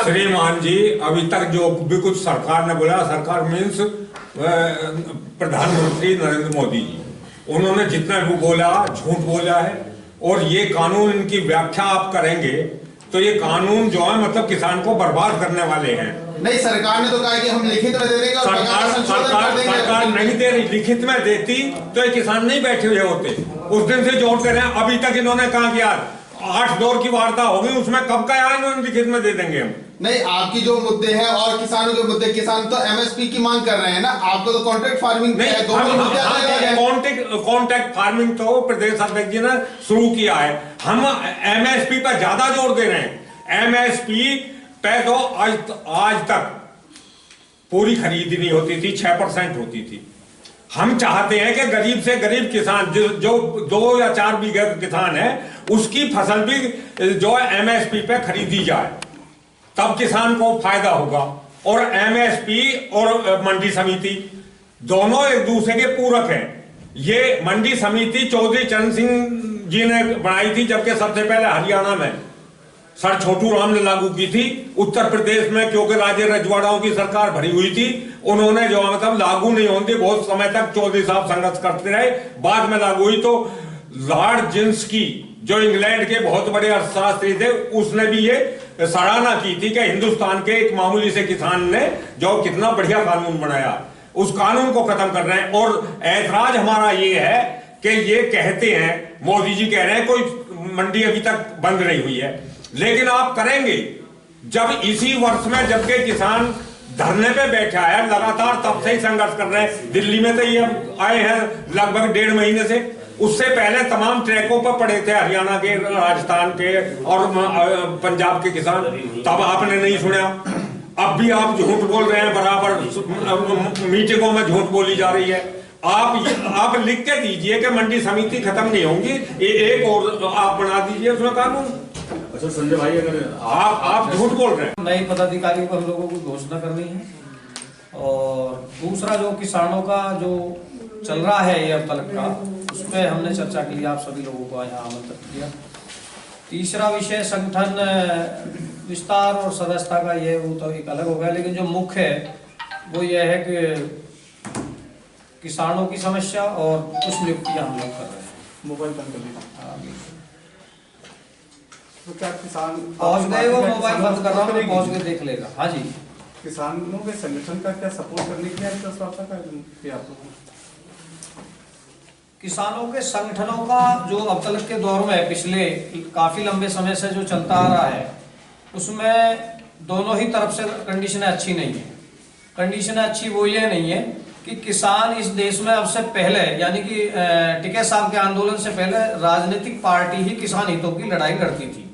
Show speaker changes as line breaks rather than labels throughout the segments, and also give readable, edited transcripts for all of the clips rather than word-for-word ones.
श्रीमान जी, अभी तक जो भी कुछ सरकार ने बोला, सरकार मीन्स प्रधानमंत्री नरेंद्र मोदी जी, उन्होंने जितना भी बोला झूठ बोला है। और ये कानून, इनकी व्याख्या आप करेंगे तो ये कानून जो है मतलब किसान को बर्बाद करने वाले हैं।
नहीं, सरकार ने तो कहा कि हम लिखित में दे देंगे।
सरकार नहीं दे रही। लिखित में देती तो ये किसान नहीं बैठे हुए होते। उस दिन से जोड़ते रहे। अभी तक इन्होंने कहा कि यार 8 दौर की वार्ता होगी, उसमें कब का यार इन्होंने लिखित में दे देंगे हम।
नहीं, आपकी जो मुद्दे हैं और किसानों के मुद्दे, किसान तो एमएसपी की मांग कर रहे हैं ना, आपको तो कॉन्ट्रैक्ट फार्मिंग है।
कॉन्ट्रैक्ट फार्मिंग तो प्रदेश अध्यक्ष जी ने शुरू किया है। हम एमएसपी पर ज्यादा जोर दे रहे हैं। एमएसपी पे तो आज तक पूरी खरीदी नहीं होती थी, 6% होती थी। हम चाहते हैं कि गरीब से गरीब किसान जो 2 या 4 बीघे किसान है, उसकी फसल भी जो है एमएसपी पे खरीदी जाए, तब किसान को फायदा होगा। और एमएसपी और मंडी समिति दोनों एक दूसरे के पूरक हैं। ये मंडी समिति चौधरी चरण सिंह जी ने बनाई थी, जबकि सबसे पहले हरियाणा में सर छोटू राम ने लागू की थी। उत्तर प्रदेश में क्योंकि राज्य रजवाड़ाओं की सरकार भरी हुई थी, उन्होंने जो मतलब लागू नहीं होती, बहुत समय तक चौधरी साहब संघर्ष करते रहे। बाद में लागू हुई तो लॉर्ड जिन्सकी, जो इंग्लैंड के बहुत बड़े अर्थशास्त्री थे, उसने भी ये सराहना की थी कि हिंदुस्तान के एक मामूली से किसान ने जो कितना बढ़िया कानून बनाया। उस कानून को खत्म कर रहे हैं। और ऐतराज हमारा ये है कि ये कहते हैं, मोदी जी कह रहे हैं कोई मंडी अभी तक बंद नहीं हुई है, लेकिन आप करेंगे जब इसी वर्ष में, जबकि किसान धरने पे बैठा है लगातार, तब से ही संघर्ष कर रहे हैं। दिल्ली में तो ये आए हैं लगभग 1.5 महीने से। उससे पहले तमाम ट्रैकों पर पड़े थे हरियाणा के, राजस्थान के और पंजाब के किसान, तब आपने नहीं सुना। अब भी आप झूठ बोल रहे हैं, बराबर मीटिंगों में झूठ बोली जा रही है। आप लिख के दीजिए कि मंडी समिति खत्म नहीं होंगी, एक और आप बना दीजिए उसमें कानून।
अच्छा संजय भाई, अगर
आप झूठ बोल रहे हैं।
नए पदाधिकारियों को हम लोगों को घोषणा करनी है। और दूसरा जो किसानों का जो चल रहा है ये अब तक का, उस पर हमने चर्चा के लिए आप सभी लोगों को यहाँ आमंत्रित किया। तीसरा विषय संगठन विस्तार और सदस्यता का, ये वो तो एक अलग हो गया, लेकिन जो मुख्य है वो ये है कि किसानों की समस्या और कुछ नियुक्तियां हम लोग कर रहे हैं।
मोबाइल बंद कर लीजिए। तो क्या किसान
पहुंच गए? वो मोबाइल बंद कर रहा हूँ, पहुंच के देख लेगा। हाँ जी,
किसानों के संगठन का क्या सपोर्ट करने के लिए आप लोगों
किसानों के संगठनों का जो अब तक के दौर में पिछले काफी लंबे समय से जो चलता आ रहा है, उसमें दोनों ही तरफ से कंडीशनें अच्छी नहीं है। कंडीशनें अच्छी वो ये नहीं है कि किसान इस देश में अब से पहले, यानी कि टिकैत साहब के आंदोलन से पहले राजनीतिक पार्टी ही किसान हितों की लड़ाई लड़ती थी।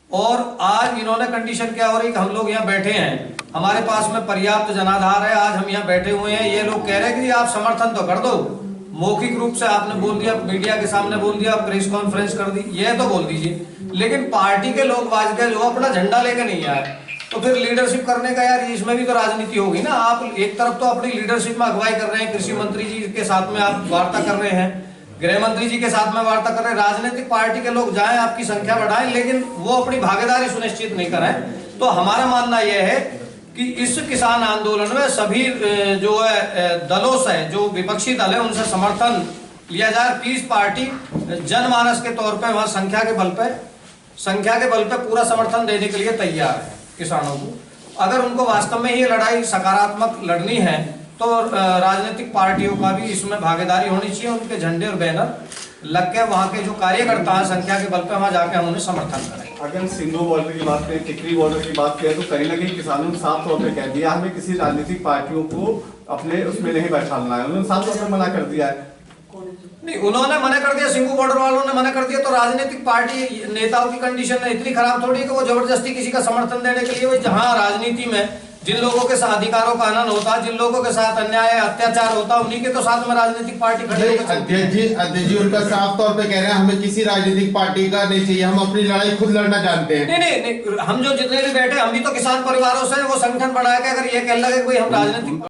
और आज इन्होंने कंडीशन क्या हो रही कि हम लोग यहाँ बैठे हैं, हमारे पास में पर्याप्त जनाधार है, आज हम यहाँ बैठे हुए हैं, ये लोग कह रहे हैं कि आप समर्थन तो कर दो। मौखिक रूप से आपने बोल दिया, मीडिया के सामने बोल दिया, प्रेस कॉन्फ्रेंस कर दी, ये तो बोल दीजिए, लेकिन पार्टी के लोग वाजपेयी जो अपना झंडा लेके नहीं आए, तो फिर लीडरशिप करने का यार इसमें भी तो राजनीति होगी ना। आप एक तरफ तो अपनी लीडरशिप में अगुवाई कर रहे हैं, कृषि मंत्री जी के साथ में आप वार्ता कर रहे हैं, गृह मंत्री जी के साथ में वार्ता कर रहे हैं, राजनीतिक पार्टी के लोग जाएं, आपकी संख्या बढ़ाएं, लेकिन वो अपनी भागीदारी सुनिश्चित नहीं करें। तो हमारा मानना यह है कि इस किसान आंदोलन में सभी जो है दलों से, जो विपक्षी दल है, उनसे समर्थन लिया जाए। पीस पार्टी जनमानस के तौर पर वहां संख्या के बल पे पूरा समर्थन देने के लिए तैयार है किसानों को। अगर उनको वास्तव में ये लड़ाई सकारात्मक लड़नी है तो राजनीतिक पार्टियों का भी इसमें भागीदारी होनी चाहिए। उनके झंडे और बैनर लग के वहाँ के जो कार्यकर्ता हैं संख्या के बल पे वहाँ जाके हम उन्हें समर्थन करें।
अगर सिंधु बॉर्डर की बात करें, टिकरी बॉर्डर की बात करें, तो कहीं ना कहीं किसानों ने साफ तौर पर कह दिया हमें किसी राजनीतिक पार्टियों को अपने उसमें नहीं बैठाना है। उन्होंने साफ तौर पर मना कर दिया है।
नहीं, उन्होंने मना कर दिया, सिंघू बॉर्डर वालों ने मना कर दिया, तो राजनीतिक पार्टी नेताओं की कंडीशन इतनी खराब थोड़ी कि वो जबरदस्ती किसी का समर्थन देने के लिए, जहां राजनीति में जिन लोगों के साथ अधिकारों का हनन होता, जिन लोगों के साथ अन्याय अत्याचार होता, उन्हीं के तो साथ में राजनीतिक पार्टी खड़े होकर
अध्यक्ष जी उनका साफ तौर पे कह रहे हैं हमें किसी राजनीतिक पार्टी का नहीं चाहिए, हम अपनी लड़ाई खुद लड़ना जानते हैं।
नहीं, हम जो जितने भी बैठे, हम भी तो किसान परिवारों से वो संगठन बनाया कि अगर ये कह लगे कोई हम राजनीतिक